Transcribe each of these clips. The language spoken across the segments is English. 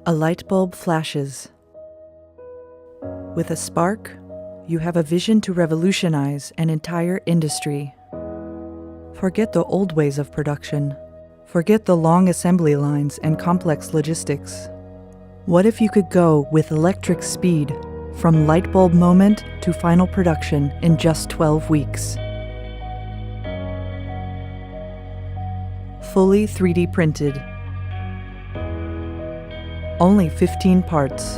A light bulb flashes. With a spark, you have a vision to revolutionize an entire industry. Forget the old ways of production. Forget the long assembly lines and complex logistics. What if you could go with electric speed from light bulb moment to final production in just 12 weeks? Fully 3D printed. Only 15 parts.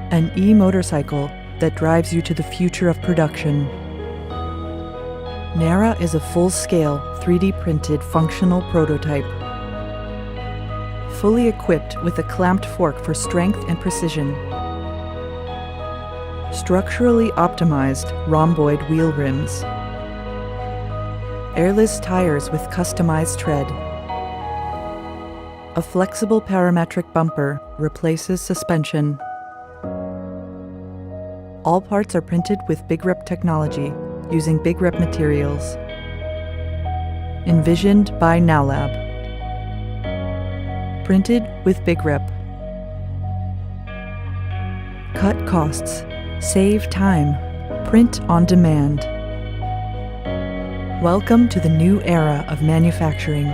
An e-motorcycle that drives you to the future of production. NERA is a full-scale, 3D printed functional prototype. Fully equipped with a clamped fork for strength and precision. Structurally optimized rhomboid wheel rims. Airless tires with customized tread. A flexible parametric bumper replaces suspension. All parts are printed with BigRep technology using BigRep materials. Envisioned by NowLab. Printed with BigRep. Cut costs. Save time. Print on demand. Welcome to the new era of manufacturing.